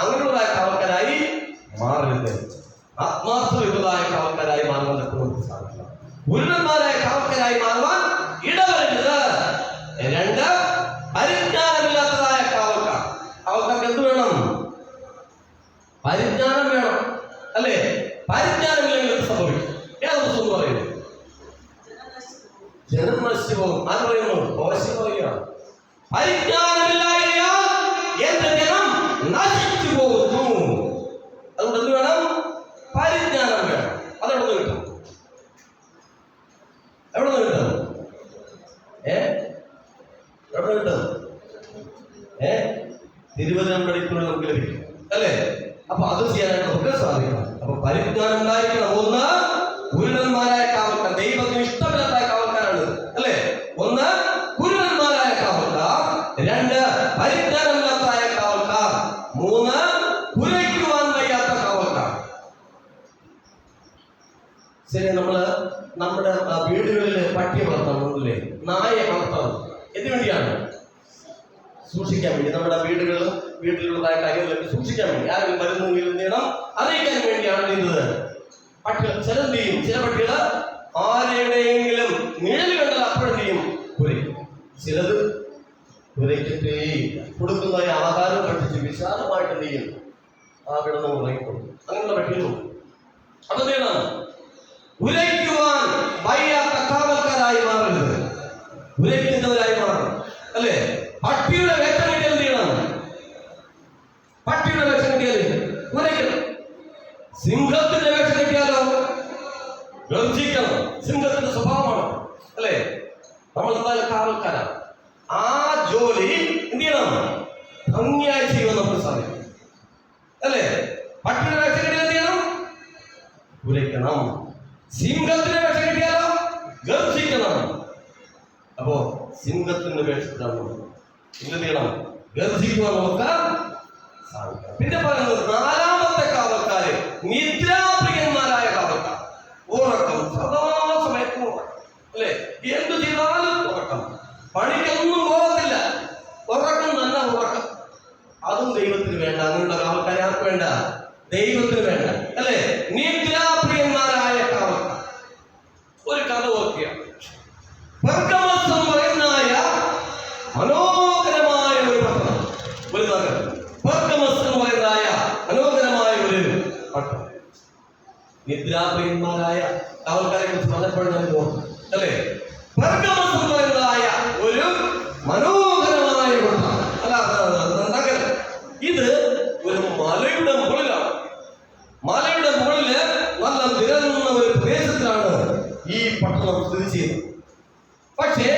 Speaker 1: അങ്ങനെയുള്ളതായ കാവൽക്കാരായി മാറരുത്. ആത്മാർത്ഥതയുള്ളതായ കാവൽക്കാരായി മാറുവാൻ നമുക്ക് സാധിക്കണം. കുരുടന്മാരായ കാവൽക്കാരായി മാറുവാൻ ഇടവരരുത്. 2, പരിജ്ഞാനമില്ലാത്തതായ കാവൽക്കാർ. കാവൽക്കാർക്ക് എന്ത് വേണം? പരിജ്ഞാനം വേണം അല്ലേ? പരിജ്ഞാനമില്ലെങ്കിൽ എന്ത് സംഭവിക്കും? ഏത് പുസ്തകം പറയുന്നു? ജനം നശിച്ചു പോകും. ആര് പറയുന്നു? ഓശി പറയുകയാണ്. പരിജ്ഞാനമില്ലായ്മയാൽ എന്റെ ജനം നശിച്ചു പോകുന്നു. അതുകൊണ്ട് എന്ത് വേണം? പരിജ്ഞാനം വേണം. അതെവിടെ നിന്ന് കിട്ടും? എവിടെ നിന്ന് കിട്ടും? എവിടെ കിട്ടും? തിരുവചനം പഠിക്കുമ്പോൾ നമുക്ക് ലഭിക്കും അല്ലേ? അപ്പൊ അത് ചെയ്യാനായിട്ട് നമുക്ക് സാധിക്കണം. അപ്പൊ പരിജ്ഞാനം ഉണ്ടായിരിക്കണം. 1, കുരുടന്മാരായ കാവൽക്കാർ. ദൈവത്തിന് ശരി, നമ്മുടെ വീടുകളിൽ പട്ടിയെ വളർത്താറുണ്ടല്ലേ, നായെ വളർത്താറുണ്ട്. എന്തിനു വേണ്ടിയാണ്? സൂക്ഷിക്കാൻ വേണ്ടി. നമ്മുടെ വീട്ടിലുള്ളതായ കാര്യങ്ങളൊക്കെ സൂക്ഷിക്കാൻ വേണ്ടി, ആരെങ്കിലും വരുന്നെങ്കിൽ എന്ത് ചെയ്യണം, അറിയിക്കാൻ വേണ്ടിയാണ് ചെയ്യുന്നത്. പട്ടികൾ ചിലത് ചെയ്യും, ചില പട്ടികൾ ആരുടെയെങ്കിലും നിഴൽ കണ്ടാൽ അപ്പോഴും ചെയ്യും, കുരയ്ക്കും. ചിലത് കുരയ്ക്കത്തേയില്ല. കൊടുക്കുന്ന ആഹാരം പഠിച്ച് വിശാലമായിട്ട് എന്ത് ചെയ്യും, ആ കിടന്ന് ഉറങ്ങിക്കൊള്ളും. അങ്ങനെയുള്ള പട്ടികളും. അപ്പൊ എന്ത് ചെയ്യണം? ഉരയ്ക്കുവാൻ വയ്യാത്ത കാവൽക്കാരായി മാറരുത്, ഉരയ്ക്കുന്നവരായി മാറണം, അല്ലേ? പട്ടിയുടെ വേഷം കിട്ടിയാൽ എന്ത് ചെയ്യണം? പട്ടിയുടെ വേഷം കിട്ടിയാൽ ഉരയ്ക്കണം. സിംഹത്തിന്റെ വേഷം കിട്ടിയാലോ ഗർജിക്കണം. സിംഹത്തിന്റെ സ്വഭാവമാണ്, അല്ലേ? നമ്മൾ എന്തായാലും കാവൽക്കാരാണ്. ആ ജോലി എന്ത് ചെയ്യണം? ഭംഗിയായി ചെയ്യുവാൻ നമുക്ക് സാധിക്കും, അല്ലേ? പട്ടിയുടെ വേഷം കിട്ടിയാൽ എന്ത് ചെയ്യണം? ഉരയ്ക്കണം. സിംഹത്തിന്റെ വേഷം കിട്ടിയാലോ ഗർജിക്കണം. അപ്പോ സിംഹത്തിന്റെ വേഷത്തിലാണ് എന്ത് ചെയ്യണം? ഗർജിക്കുവാൻ നമുക്ക് സാധിക്കണം. പിന്നെ പറയുന്നത് നാലാമത്തെ കാവൽക്കാര് നിദ്രാപ്രിയന്മാരായ കാവൽക്കാർ. ഉറക്കം, സദാസമയത്തും ഉറക്കം, അല്ലേ? എന്തു ചെയ്താലും ഉറക്കം, പണിക്കൊന്നും പോകത്തില്ല, ഉറക്കം തന്നെ ഉറക്കം. അതും ദൈവത്തിന് വേണ്ട. അങ്ങനെയുള്ള കാവൽക്കാരെ ആർക്ക് വേണ്ട? ദൈവത്തിന് വേണ്ട, അല്ലേ? നിദ്രാപ്രിയന്മാരായ കാവൽക്കാർ. ഒരു കഥ ഓർക്കുകയാണ്. പെർഗമസ് എന്ന് പറയുന്നതായ മനോഹരമായ ഒരു പട്ടണം, ഒരു നഗരം. പെർഗമസ് എന്ന് പറയുന്നതായ മനോഹരമായ ഒരു പട്ടണം. നിദ്രാപ്രിയന്മാരായ കാവൽക്കാരെ കുറിച്ച് പറഞ്ഞപ്പോഴാണ് ഓർക്കുന്നത്, അല്ലേ? പെർഗമസ് എന്ന് പറയുന്നതായ ഒരു മനോഹരമായ പട്ടണം, അല്ല നഗരം. ഇത് ഒരു മലയുടെ മുകളിലാണ്. മലയുടെ മുകളില് നല്ല നിരന്ന ഒരു പ്രദേശത്തിലാണ് ഈ പട്ടണം സ്ഥിതി ചെയ്യുന്നത്. പക്ഷേ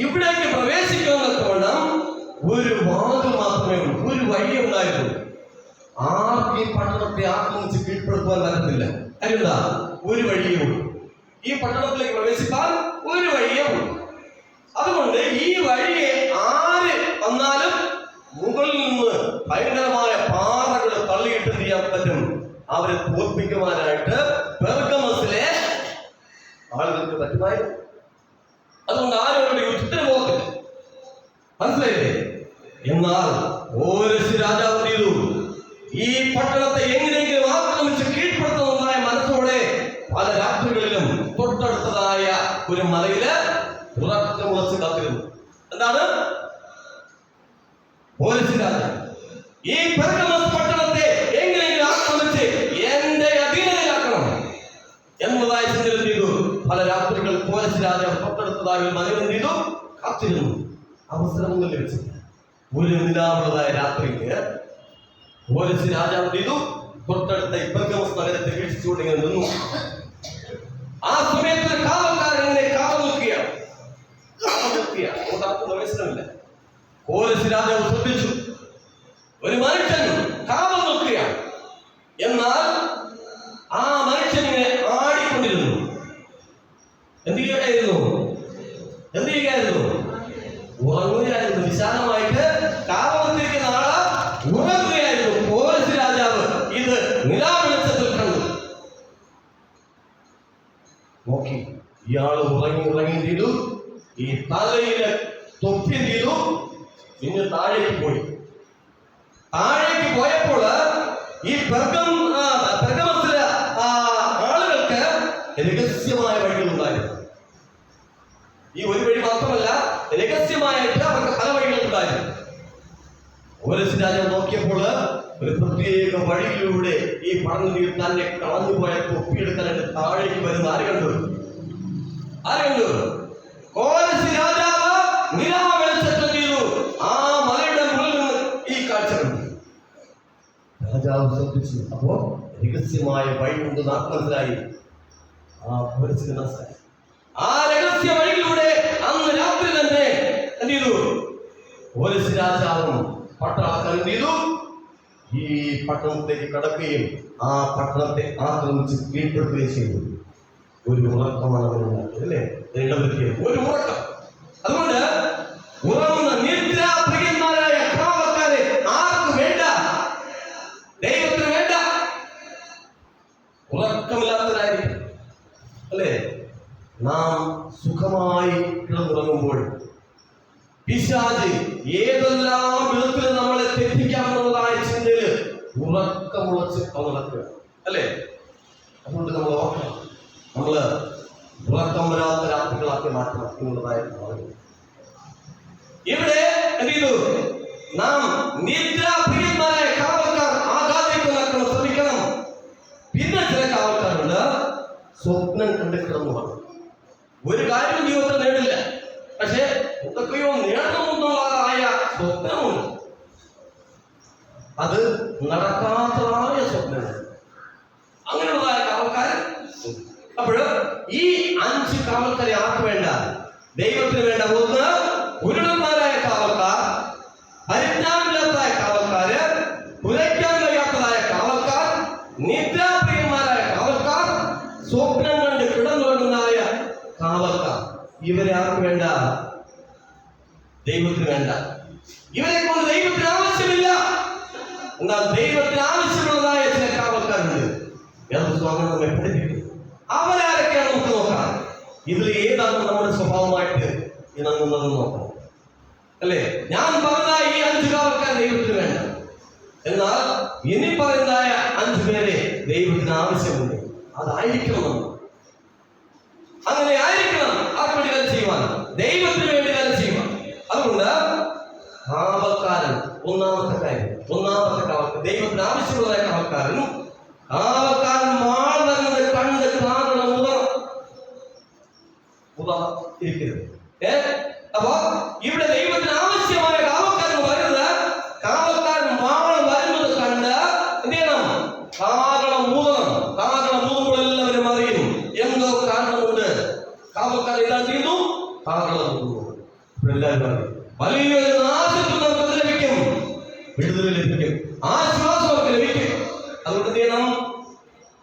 Speaker 1: ഇവിടേക്ക് പ്രവേശിക്കുന്നതൊക്കെ വേണം ഒരു വാതിൽ മാത്രമേ ഉള്ളൂ, ഒരു വഴി ഉണ്ടായിരുന്നു. ആർക്കും ഈ പട്ടണത്തെ ആക്രമിച്ച് കീഴ്പ്പെടുത്തുവാൻ പറ്റത്തില്ല. അതിനെന്താ? ഒരു വഴിയേ ഉള്ളൂ. ഈ പട്ടണത്തിലേക്ക് പ്രവേശിക്കാൻ ഒരു വഴിയേ ഉള്ളൂ. അതുകൊണ്ട് ഈ വഴിയെ ആര് വന്നാലും മുകളിൽ നിന്ന് ഭയങ്കരമായ പാറകൾ തള്ളിയിട്ട് ചെയ്യാൻ പറ്റും. അവരെ തോൽപ്പിക്കുവാനായിട്ട് പെർഗമസിലെ ആളുകൾക്ക് പറ്റുമായിരുന്നു. അതുകൊണ്ട് ആരോട് യുദ്ധത്തിന് പോകത്തില്ല, മനസ്സിലായില്ലേ? എന്നാൽ ഓരോ രാജാവ് ചെയ്തു ഈ പട്ടണത്തെ എങ്ങനെയെങ്കിലും ആക്രമിച്ച് കീഴ്പ്പെടുത്തുന്നതായ മനസ്സോടെ പല രാത്രികളിലും തൊട്ടടുത്തതായ ഒരു മലയില് ഉറക്കമുളച്ച് കാത്തിരുന്നു. എന്താണ്? ഓരോ രാജാവ് ഈ പെർഗമസ് പട്ടണത്തെ എങ്ങനെയെങ്കിലും ആക്രമിച്ച് എന്റെ അധീനതയിലാക്കണം എന്നതായ ചിന്തകൾ ചെയ്തു. പല രാത്രികൾ പോലീസ് രാജാവ് തൊട്ടടുത്തതായ ഒരു മലയിൽ ചെയ്തു കാത്തിരുന്നു. അവസരമൊന്നും ലഭിച്ചില്ല. ഒരു നിലാവുള്ളതായ രാത്രിക്ക് പോലീസ് രാജാവ് ചെയ്തു തൊട്ടടുത്ത പെർഗമസ് നഗരത്തെ വീക്ഷിച്ചുകൊണ്ട് ഇങ്ങനെ നിന്നു. ആ സമയത്ത് കാവൽക്കാരൻ ഇങ്ങനെ കാവൽ നിൽക്കുകയാണ്. പ്രവേശനമില്ല. പോലീസ് രാജാവ് ശ്രദ്ധിച്ചു, ഒരു മനുഷ്യൻ കാവൽ നിൽക്കുകയാണ്. എന്നാൽ ആ മനുഷ്യൻ ഇങ്ങനെ ആടിക്കൊണ്ടിരുന്നു. എന്ത് ചെയ്യുകയായിരുന്നു? ഉറങ്ങുകയായിരുന്നു. വിശാലമായിട്ട് കാവലിരിക്കുന്ന ആള് ഉറങ്ങുകയായിരുന്നു. പോലീസ് രാജാവ് ഇത് നിലാവെളിച്ചത്തിൽ കണ്ടു. നോക്കി, ഇയാള് ഉറങ്ങി ചെയ്തു. ഈ തലയിലെ തൊപ്പി ചെയ്തു. പിന്നെ താഴേക്ക് പോയി. താഴേക്ക് പോയപ്പോൾ ഈ പെർഗമസിലെ ആളുകൾക്ക് രഹസ്യമായ വഴികളുണ്ടായിരുന്നു. ഈ ഒരു വഴി മാത്രമല്ല, രഹസ്യമായിട്ട് അവർക്ക് പല വഴികളുണ്ടായിരുന്നു. ഓരോ രാജാവ് നോക്കിയപ്പോൾ ഒരു പ്രത്യേക വഴിയിലൂടെ ഈ പടങ്ങിൽ തന്നെ കളഞ്ഞുപോയ തൊപ്പിയെടുക്കാനായിട്ട് താഴേക്ക് വരുന്ന ആര് കണ്ടു? ഓരോ രാജാവ് നിലാവെളിച്ചത്തിൽ ചെയ്തു ആ മലയുടെ മുകളിൽ നിന്ന് ഈ കാഴ്ച കണ്ടു. രാജാവ് ശ്രദ്ധിച്ചു. അപ്പോ രഹസ്യമായ വഴി ഉണ്ടെന്ന് മനസ്സിലായി. ആ രഹസ്യ വഴിയിലൂടെ അന്ന് രാത്രി തന്നെ എന്ത് ചെയ്തു? പോലീസ് രാജാവും പട്ടാളക്കാർ എന്ത് ചെയ്തു? ഈ പട്ടണത്തിലേക്ക് കടക്കുകയും ആ പട്ടണത്തെ ആക്രമിച്ച് കീഴ്പ്പെടുത്തുകയും ചെയ്തു. ഒരു ഉറക്കമാണ് അവരുണ്ടാക്കിയത്, അല്ലേ? ഒരു ഉറക്കം. അതുകൊണ്ട് ഉറങ്ങുന്ന നിദ്രാപ്രിയന്മാരായ കാവൽക്കാരെ ആർക്കും വേണ്ട, ദൈവത്തിന് വേണ്ട. ഉറക്കമില്ലാത്തവരായിരിക്കും. അല്ലേ? നാം സുഖമായി കിടന്നുറങ്ങുമ്പോൾ പിശാച് ഏതെല്ലാം വിധത്തിൽ നമ്മളെ തെറ്റിക്കാമെന്നുള്ളതായ ചിന്തയിൽ ഉറക്കമുളച്ച് നടക്കുക, അല്ലേ? അതുകൊണ്ട് നമ്മൾ ഓർക്കണം, നമ്മള് ഉറക്കം വരാത്ത രാത്രികളാക്കി മാറ്റണം എന്നുള്ളതായ ഇവിടെ എന്ത് ചെയ്തു? നാം നിദ്രാപ്രിയന്മാരായ കാവൽക്കാർ ആകാതിരിക്കുന്ന ശ്രമിക്കണം. പിന്നെ ചില കാവൽക്കാരുണ്ട് സ്വപ്നം കണ്ട് കിടന്നു വന്നു. ഒരു കാര്യം ജീവിതത്തിൽ നേടില്ല, പക്ഷെ എന്തൊക്കെയോ നേടണമെന്നുള്ളതായ സ്വപ്നമുണ്ട്. അത് നടക്കാത്തതായ സ്വപ്നങ്ങൾ, അങ്ങനെയുള്ളതായ കാവൽക്കാരൻ. അപ്പോൾ ഈ 5 കാവൽക്കാരെ ആർക്ക് വേണ്ട? ദൈവത്തിന് വേണ്ട. ഒന്ന്, ഗുരുടന്മാരായ കാവൽക്കാർ, പരിജ്ഞാനമില്ലാത്തതായ കാവൽക്കാര്, കുലയ്ക്കാൻ കഴിയാത്തതായ കാവൽക്കാർ, നിദ്രാപ്രിയന്മാരായ കാവൽക്കാർ, സ്വപ്നം കണ്ട് കിടന്നുറങ്ങുന്നതായ കാവൽക്കാർ. ഇവരെ ആർക്ക് വേണ്ട? ദൈവത്തിന് വേണ്ട. ഇവരെ കൊണ്ട് ദൈവത്തിന് ആവശ്യമില്ല. എന്നാൽ ദൈവത്തിന് ആവശ്യമുള്ളതായ ചില കാവൽക്കാരുണ്ട്. നമ്മെ പഠിപ്പിക്കും. അവരാരൊക്കെയാണ് നമുക്ക് നോക്കാം. ഇതിൽ ഏതാണ് നമ്മുടെ സ്വഭാവമായിട്ട് ഇണങ്ങുന്നത് നോക്കണം, അല്ലേ? ഞാൻ പറഞ്ഞ ഈ 5 കാവൽക്കാർ ദൈവത്തിന് വേണ്ട. എന്നാൽ ഇനി പറയുന്നതായ 5 പേരെ ദൈവത്തിന് ആവശ്യമുണ്ട്. അതായിരിക്കണം, അങ്ങനെ ആയിരിക്കണം. ആർക്ക് വേണ്ടി വേല ചെയ്യുവാൻ? ദൈവത്തിന് വേണ്ടി വേല ചെയ്യുവാൻ. അതുകൊണ്ട് കാവൽക്കാരൻ ഒന്നാമത്തെ കാര്യം, ഒന്നാമത്തെ കാവൽക്കാരൻ, ദൈവത്തിന് ആവശ്യമുള്ള കാവൽക്കാരനും കാവൽക്കാരൻ മാൾ വരുന്നത് കണ്ട് കാണണം, ഇരിക്കരുത്. അപ്പൊ ഇവിടെ ദൈവത്തിന് ആവശ്യമായ കാവൽക്കാരൻ പറയുന്നത്, കാവൽക്കാരൻ മാൾ വരുന്നത് കണ്ട് എന്ത് ചെയ്യണം? കാകളം മൂതണം. കാകളം മൂതുമ്പോൾ എല്ലാവരും അറിയും എന്തോ കാരണമുണ്ട്. കാവൽക്കാരൻ ഇതാ ചെയ്യുന്നു, കാകളം മൂതുന്നു. എല്ലാവരും അറിയും. വലിയൊരു നാശത്തിൽ നമുക്ക് ലഭിക്കും, വിടുതൽ ലഭിക്കും, ആശ്വാസം നമുക്ക് ലഭിക്കും. അതുകൊണ്ട് എന്ത് ചെയ്യണം?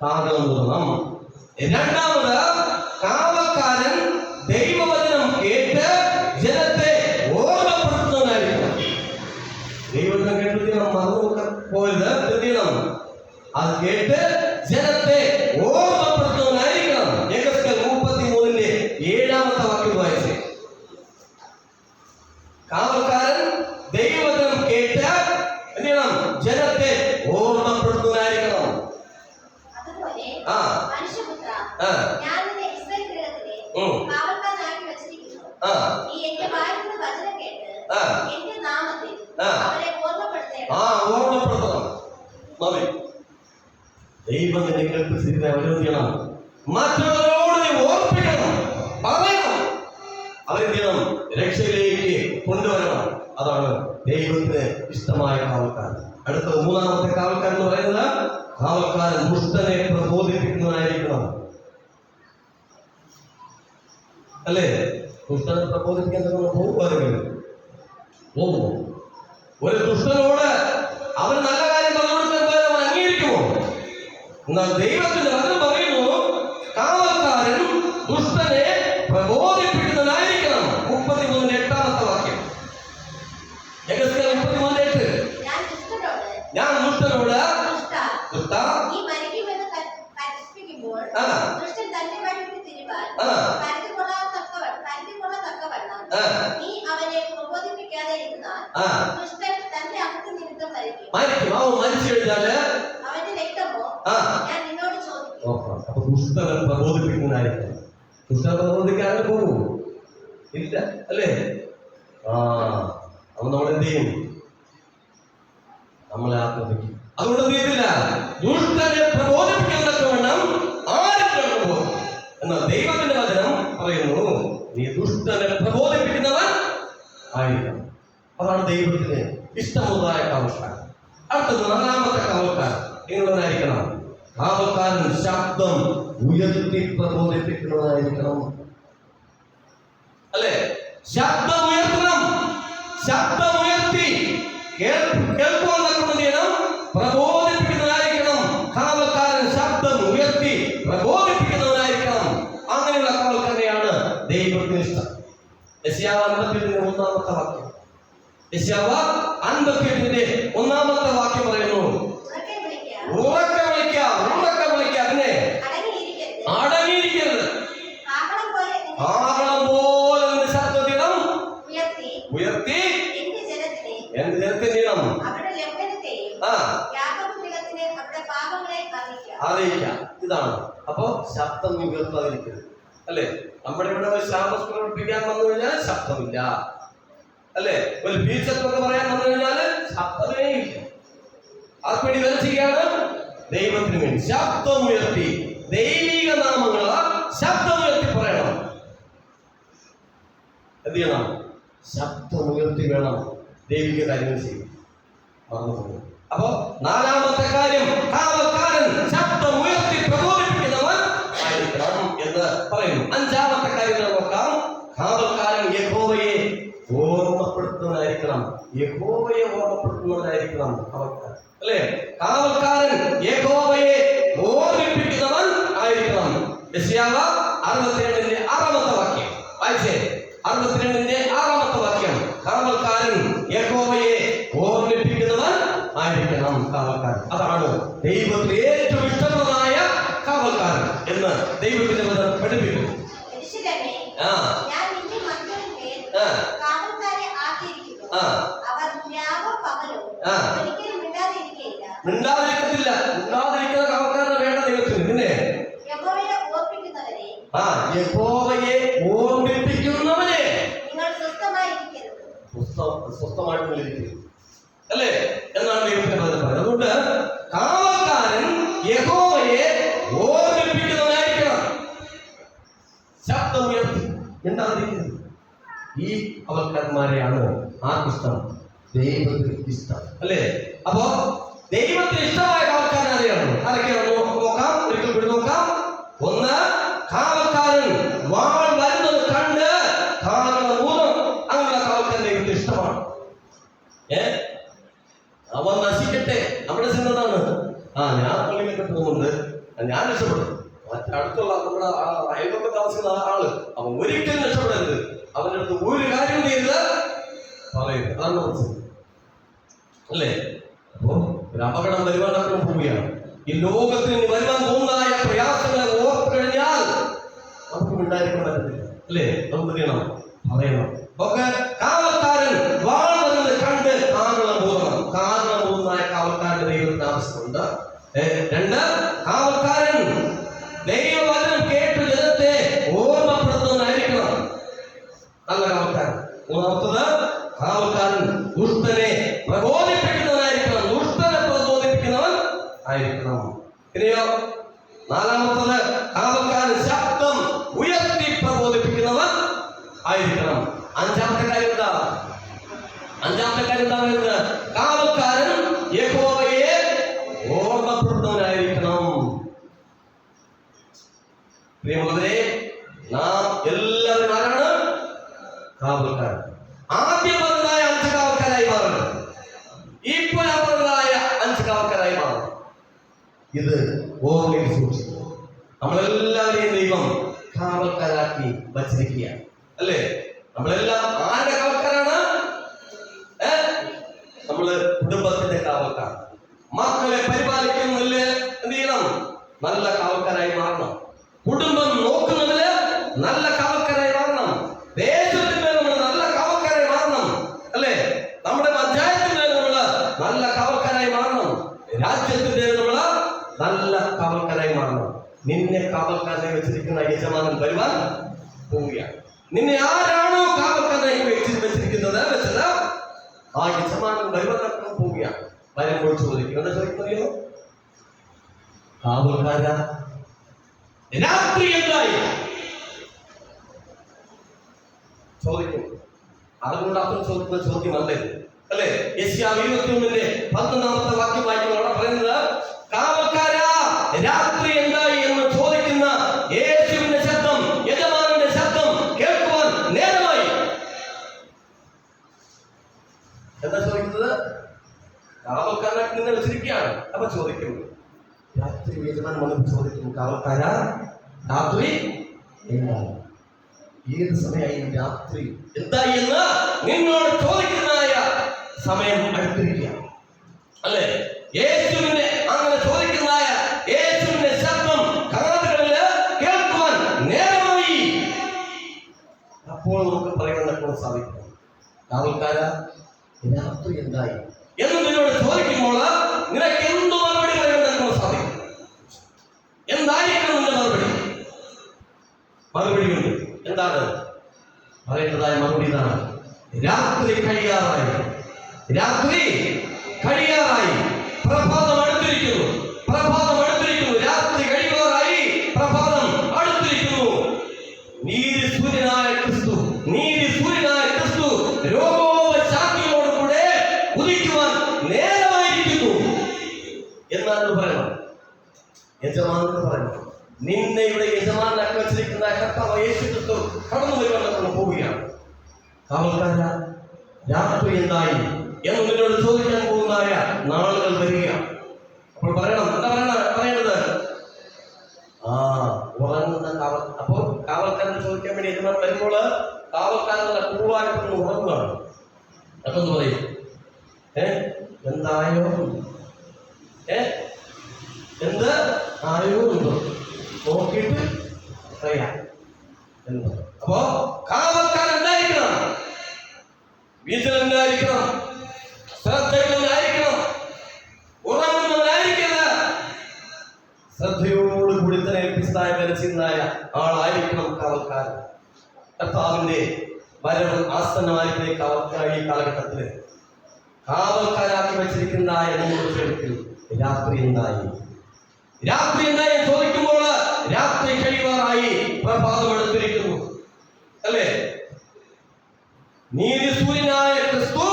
Speaker 1: കാകളം മൂതണം. രണ്ടാമത്, കാവൽക്കാരൻ ദൈവവചനം കേട്ട് ജനത്തെ ഓർമ്മപ്പെടുത്തുന്നവനായിരിക്കണം. ദൈവവചനം കേട്ട് മറന്നു പോയത് എന്ത് ചെയ്യണം? അത് കേട്ട് ജനത്തെ ഓർമ്മപ്പെടുത്തുന്നവനായിരിക്കണം. യെഹെസ്കേൽ 33:7 വാക്യം വായിച്ചേ. കാവൽക്കാരൻ ദൈവവചനം കേട്ട് എന്ത് ചെയ്യണം? ജനത്തെ ഓർമ്മപ്പെടുത്തുന്നവനായിരിക്കണം. ഓർമ്മപ്പെടുത്തണം. മതി. ദൈവം നിങ്ങൾക്ക് അവരോധിക്കണം, മറ്റുള്ളവരോട് നീ ഓർപ്പിക്കണം, പറയണം. അവരെന്ത് ചെയ്യണം? രക്ഷയിലേക്ക് കൊണ്ടുവരണം. അതാണ് ദൈവത്തിന് ഇഷ്ടമായ കാവൽക്കാരൻ. അടുത്തത് മൂന്നാമത്തെ കാവൽക്കാരൻ എന്ന് പറയുന്നത്, കാവൽക്കാരൻ ദുഷ്ടനെ പ്രബോധിപ്പിക്കുന്നവനായിരിക്കണം, അല്ലേ? ദുഷ്ടനെ പ്രബോധിപ്പിക്കാൻ പോകുമോ? ഒരു ദുഷ്ടനോട് അവൻ നല്ല കാര്യം പറഞ്ഞുകൊടുക്കാൻ അവൻ അംഗീകരിക്കുമോ? എന്നാൽ ദൈവത്തിന്റെ വചനം പറയുന്നു, കാവൽക്കാരൻ ദുഷ്ടനെ പ്രബോധിപ്പിക്കുന്നതായിരിക്കണം. 33:8 വാക്യം. യെഹെസ്കേൽ 33:8. ഞാൻ ദുഷ്ടനോട് മരിച്ചു കഴിഞ്ഞാല് അപ്പൊ ദുഷ്ടനെ പ്രബോധിപ്പിക്കുന്നതായിരിക്കും. ദുഷ്ടനെ പ്രബോധിക്കാതെ പോകും ഇല്ല, അല്ലേ? അപ്പൊ നമ്മൾ എന്ത് ചെയ്യും? നമ്മളെ ആത്മഹത്യ. അതുകൊണ്ട് എന്ത് ചെയ്തില്ല? ദുഷ്ടനെ പ്രബോധിപ്പിക്കുന്നതൊക്കെ വേണം ആരും കണ്ടുപോകും. എന്നാൽ ദൈവത്തിന്റെ വചനം പറയുന്നു, നീ ദുഷ്ടനെ പ്രബോധിപ്പിക്കുന്നവൻ ആയിരിക്കണം. അതാണ് ദൈവത്തിന് ഇഷ്ടമുള്ളതായ കാവൽക്കാരൻ. അടുത്തത് 4ാമത്തെ കാവൽക്കാരൻ എങ്ങനെയായിരിക്കണം? കാവൽക്കാരൻ ശബ്ദം ഉയർത്തി പ്രബോധിപ്പിക്കുന്നതായിരിക്കണം, അല്ലേ? ശബ്ദം ഉയർത്തണം. ശബ്ദം ഉയർത്തി കേൾക്കുവാൻ ചെയ്യണം, പ്രബോധിപ്പിക്കുന്നതായിരിക്കണം. കാവൽക്കാരൻ ശബ്ദം ഉയർത്തി പ്രബോധിപ്പിക്കുന്നവനായിരിക്കണം. അങ്ങനെയുള്ള കാവൽക്കാരനെയാണ് ദൈവത്തിന് ഇഷ്ടം. യെശയ്യാവ് 58:1 വാക്യം. യെശയ്യാവ് 58:1 വാക്യം പറയുന്നു, ഉറക്കെ വിളിക്കുക, അതിനെ അടങ്ങിയിരിക്കരുത്. അറിയിക്കാം. ഇതാണ്. അപ്പോ ശബ്ദം ഉയർത്താതിരിക്കരുത്, അല്ലെ? നമ്മുടെ ഇവിടെ ഒരു ശാപം പ്രകടിപ്പിക്കാൻ വന്നു കഴിഞ്ഞാൽ ശബ്ദമില്ല, അല്ലെ? ഒരു ബീച്ചത്തൊക്കെ പറയാൻ വന്നു കഴിഞ്ഞാൽ ശബ്ദമേ ഇല്ല. ആർക്ക് വേണ്ടി വേല ചെയ്യാണ്? ദൈവത്തിന് വേണ്ടി. ശബ്ദം ഉയർത്തി ദൈവിക നാമങ്ങള ശബ്ദം ഉയർത്തി പറയണം. എന്ത് ചെയ്യണം? ശബ്ദം ഉയർത്തി വേണം ദൈവിക കാര്യങ്ങൾ ചെയ്യും. അപ്പോ നാലാമത്തെ കാര്യം, കാവൽക്കാരൻ ശബ്ദം ഉയർത്തി പ്രബോധിപ്പിക്കുന്നവൻ ആയിരിക്കണം എന്ന് പറയുന്നു. അഞ്ചാമത്തെ കാര്യം നോക്കാം. കാവൽക്കാരൻ യഹോവയെ ഓർമ്മപ്പെടുത്തുന്നവനായിരിക്കണം. യഹോവയെ ഓർമ്മപ്പെടുത്തുന്നവനായിരിക്കണം കാവൽക്കാരൻ, അല്ലേ? കാവൽക്കാരൻ യഹോവയെ ഓർമ്മിപ്പിക്കുന്നവൻ ആയിരിക്കണം. യെശയ്യാവ് 62-ന്റെ 6-ാമത്തെ വാക്യം വായിച്ചേ. 62-ന്റെ 6-ാമത്തെ വാക്യം. കാവൽക്കാരൻ യഹോവയെ ഓർമ്മിപ്പിക്കുന്നവൻ ആയിരിക്കണം കാവൽക്കാരൻ. അതാണ് ദൈവത്തിന് ഏറ്റവും ഇഷ്ടമുള്ളതായ കാവൽക്കാരൻ എന്ന് ദൈവത്തിന്റെ വചനം പഠിപ്പിക്കുന്നു. മിണ്ടാതിരിക്കത്തില്ല. മിണ്ടാതിരിക്കുന്ന കാവൽക്കാരനെ വേണ്ട ദൈവത്തിന്. പിന്നെ യഹോവയെ ഓർമ്മിപ്പിക്കുന്നവനെ സ്വസ്ഥമായിട്ട്, അല്ലേ എന്നാണ് ദൈവത്തിന്റെ വചനം പറയുന്നത്. അതുകൊണ്ട് കാവൽക്കാരൻ യഹോവയെ ഓർമ്മിപ്പിക്കുന്നവനായിരിക്കണം. ശബ്ദം ഉയർത്തി മിണ്ടാതിരിക്കുന്നത്. ഈ കാവൽക്കാരന്മാരെയാണ് ആർക്കിഷ്ടം? ദൈവത്തിന് ഇഷ്ടം, അല്ലേ? അപ്പോ ദൈവത്തിന് ഇഷ്ടമായ കാവൽക്കാരൻ ആരെയാണ്? ആരൊക്കെയാണ് നോക്കാം. ഒരിക്കൽ കൂടി നോക്കാം. ഒന്ന്, കാവൽക്കാരൻ വാൾ വരുന്നത് കണ്ട് കാവൽ ഊതും. അങ്ങനെ കാവൽക്കാരൻ ദൈവത്തിന് ഇഷ്ടമാണ്. അവൻ നശിക്കട്ടെ. നമ്മുടെ ചിന്തതാണ്, ഞാൻ പള്ളിയിലൊക്കെ പോകുന്നുണ്ട്, ഞാൻ രക്ഷപ്പെടും. മറ്റടുത്തുള്ള നമ്മുടെ അയൽപക്കം താമസിക്കുന്ന ആള് അവൻ ഒരിക്കലും രക്ഷപ്പെടരുത്. അവന്റെ അടുത്ത് ഒരു കാര്യം ചെയ്ത് പറയുന്നത്. അതാണ് മനസ്സിൽ, അല്ലേ? അപ്പോ ഒരു അപകടം വരുവാനൊക്കെ പോവുകയാണ്. ഈ ലോകത്തിന് വരുവാൻ പോകുന്നതായ പ്രയാസങ്ങളെ ഓർത്തു കഴിഞ്ഞാൽ നമുക്ക് ഉണ്ടായിരിക്കാൻ പറ്റത്തില്ല, അല്ലേ? നമുക്ക് ചെയ്യണം, പറയണം. ഓക്കെ, കാവൽക്കാരൻ വാൾ വരുന്നത് കണ്ട് കാരണം പോകുന്നതായ കാവൽക്കാരന്റെ ദൈവത്തിന് ആവശ്യമുണ്ട്. 2, കാവൽക്കാരൻ ദൈവവചനം കേട്ട് ജനത്തെ ഓർമ്മപ്പെടുത്തുന്നവനായിരിക്കണം. നല്ല കാവൽക്കാരൻ. 3ാമത്തത്, കാവൽക്കാരൻ ദുഷ്ടനെ പ്രബോധിപ്പിക്കുന്നവനായിരിക്കണം. ദുഷ്ടനെ പ്രബോധിപ്പിക്കുന്നവൻ ആയിരിക്കണം. ഇനിയോ 4ാമത്തത്, കാവൽക്കാരൻ ശബ്ദം ഉയർത്തി പ്രബോധിപ്പിക്കുന്നവൻ ആയിരിക്കണം. 5ാമത്തെ കാര്യം എന്താ? 5ാമത്തെ കാര്യം എന്താ പറയുന്നത്? കാവൽക്കാരൻ യഹോവയെ ഓർമ്മപ്പെടുത്തുന്നവനായിരിക്കണം. പ്രിയമുള്ളവരെ, നാം എല്ലാവരും ആരാണ്? കാവൽക്കാരൻ. ആദ്യം പറഞ്ഞതായ 5 കാവൽക്കാരായി മാറണം. ഇപ്പോൾ പറഞ്ഞതായ 5 കാവൽക്കാരായി മാറണം. ഇത് ഓർമ്മയിൽ സൂക്ഷിക്കും. നമ്മളെല്ലാവരെയും ദൈവം കാവൽക്കാരാക്കി വച്ചിരിക്കുകയാണ്, അല്ലേ? നമ്മളെല്ലാം ആരുടെ കാവൽക്കാരാണ്? നമ്മള് കുടുംബത്തിന്റെ കാവൽക്കാർ. മക്കളെ പരിപാലിക്കുന്നതില് എന്ത് ചെയ്യണം? നല്ല കാവൽക്കാരായി മാറണം. കുടുംബം നോക്കുന്നതില് നല്ല കാവൽക്കാരായി മാറണം. ദേശത്തിന്റെ നമ്മൾ നല്ല കാവൽക്കാരായി മാറണം, അല്ലേ? നമ്മുടെ പഞ്ചായത്തിന്റെ നമ്മള് നല്ല കാവൽക്കാരായി മാറണം. രാജ്യത്തിന്റെ നമ്മള് നല്ല കാവൽക്കാരായി മാറണം. നിന്നെ കാവൽക്കാരനെ വെച്ചിരിക്കുന്ന യജമാനൻ വരുവാൻ പോവുകയാണ്. നിന്നെ ആരാണോ കാവൽക്കാരനായി വെച്ചിരിക്കുന്നത് വെച്ചത്, ആ യജമാനൻ വരുവാൻ പോവുകയാണ്. വരുമ്പോൾ ചോദിക്കും, എന്താ ചോദിക്കുന്നറിയോ? കാവൽക്കാര, രാത്രി എന്തായി ചോദിക്കും. അതുകൊണ്ട് അത്ര ചോദിക്കുന്ന ചോദ്യമല്ലേ, അല്ലേ? യെശയ്യാവ് 21-ന്റെ 11-ാമത്തെ വാക്യം വായിക്കുമ്പോൾ അവിടെ പറയുന്നത്, കാവൽക്കാരാ രാത്രി എന്തായി എന്ന് ചോദിക്കുന്ന യേശുവിന്റെ ശബ്ദം, യജമാനന്റെ ശബ്ദം കേൾക്കുവാൻ നേരമായി. എന്താ ചോദിക്കുന്നത്? കാവൽക്കാരനാക്കി നിന്നെ വെച്ചിരിക്കുകയാണ്. അപ്പൊ ചോദിക്കും, രാത്രി യജമാനൻ വന്ന് ചോദിക്കും, കാവൽക്കാരാ രാത്രി എന്തായി? ഏത് സമയമായി? രാത്രി എന്തായി എന്ന് നിന്നോട് ചോദിക്കുന്നതായ സമയം അടുത്തിരിക്കുകയാണ്, അല്ലേ? യേശുവിന്റെ അങ്ങനെ ചോദിക്കുന്നതായ യേശുവിന്റെ ശബ്ദം കാതുകളില് കേൾക്കുവാൻ നേരമായി. അപ്പോൾ നമുക്ക് പറയാൻ സാധിക്കും, കാവൽക്കാര രാത്രി എന്തായി എന്ന് നിന്നോട് ചോദിക്കുമ്പോൾ നിനക്ക് എന്ത് മറുപടി പറയാൻ സാധിക്കും? മറുപടിയുണ്ട്. എന്താണ് പറയേണ്ടതായ മറുപടി? ഇതാണ്: രാത്രി കഴിയാറായി, രാത്രി കഴിയാറായി, പ്രഭാതം അടുത്തിരിക്കുന്നു, പ്രഭാതം അടുത്തിരിക്കുന്നു, രാത്രി കഴിയാറായി, പ്രഭാതം അടുത്തിരിക്കുന്നു. നീതി സൂര്യനായ ക്രിസ്തു, നീതി സൂര്യനായ ക്രിസ്തു രോഗശാന്തിയോടുകൂടെ ഉദിക്കുവാൻ നേരമായിരിക്കുന്നു എന്നാണ് പറയണം. യജമാനോട് പറയണം, നിന്നെ ഇവിടെ യജമാനാക്കി വെച്ചിരിക്കുന്ന കർത്താവ് യേശു ക്രിസ്തു കടന്നു വരുവാൻ പോവുകയാണ്. കാവൽക്കാര, രാത്രി എന്തായി എന്ന് നിന്നോട് ചോദിക്കാൻ പോകുന്നതായ നാളുകൾ വരിക. അപ്പോൾ പറയണം, എന്താ പറയേണ്ടത്? ഉറങ്ങുന്ന കാവൽ. അപ്പോൾ കാവൽക്കാരനെ ചോദിക്കാൻ വേണ്ടി യജമാൻ വരുമ്പോൾ കാവൽക്കാരനെ കൂളായിട്ടൊന്ന് ഉറങ്ങുകയാണ്. അപ്പൊ പറയും, എന്തായോ, എന്ത് ആയോ ഉണ്ടോ നോക്കിയിട്ട് പറയാം എന്ന്. അപ്പോ കാവൽക്കാരൻ എന്തായിരിക്കണം? വിജിലന്റായിരിക്കണം, ശ്രദ്ധയുള്ളവനായിരിക്കണം, ഉറങ്ങുന്നവനായിരിക്കരുത്. ശ്രദ്ധയോടുകൂടി തന്നെ ഏൽപ്പിച്ചതായ ബലഹീനനായ ആളായിരിക്കണം കാവൽക്കാരൻ. കർത്താവിന്റെ വരവ് ആസന്നമായിരിക്കുന്ന ഈ കാലഘട്ടത്തില് കാവൽക്കാരാക്കി വെച്ചിരിക്കുന്നതായ രാത്രി എന്തായി, രാത്രി എന്തായി ചോദിക്കുമ്പോൾ രാത്രി കഴിയാറായി, പ്രഭാതം എടുത്തിരിക്കുന്നു. അല്ലേ? നീതി സൂര്യനായ ക്രിസ്തു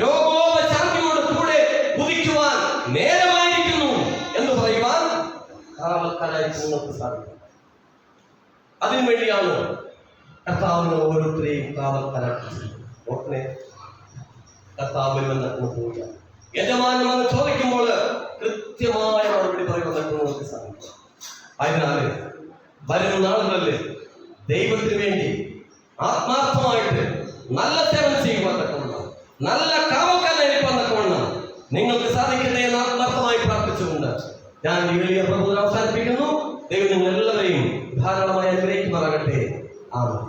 Speaker 1: രോഗശാന്തിയോട് കൂടെ ഉദിക്കുവാൻ നേരമായിരിക്കുന്നു എന്ന് പറയുവാൻ കാവൽക്കാരായി നിങ്ങൾക്ക് സാധിക്കും. അതിനുവേണ്ടിയാണ് കർത്താവിന് ഓരോരുത്തരെയും കാവൽക്കാരാക്കി. ഓർക്കണേ, കർത്താവിൽ നിന്ന് പോവുക. യജമാനം എന്ന് ചോദിക്കുമ്പോൾ കൃത്യമായ മറുപടി പറയുവാൻ നിങ്ങൾക്ക് സാധിക്കും. അതിനാൽ വരുന്ന നാളുകളിൽ ദൈവത്തിന് വേണ്ടി ആത്മാർത്ഥമായിട്ട് നല്ല സേവനം ചെയ്യുവാൻ തക്കവണ്ണം, നല്ല കാവൽക്കാരായിരിക്കാൻ തക്കവണ്ണം നിങ്ങൾക്ക് സാധിക്കട്ടെ എന്ന് ആത്മാർത്ഥമായി പ്രാർത്ഥിച്ചുകൊണ്ട് ഞാൻ ഈ വലിയ പ്രബോധനം അവസാനിപ്പിക്കുന്നു. ദൈവം നിങ്ങൾ എല്ലാവരെയും ധാരാളമായി അനുഗ്രഹിക്കുമാറാകട്ടെ. ആമേൻ.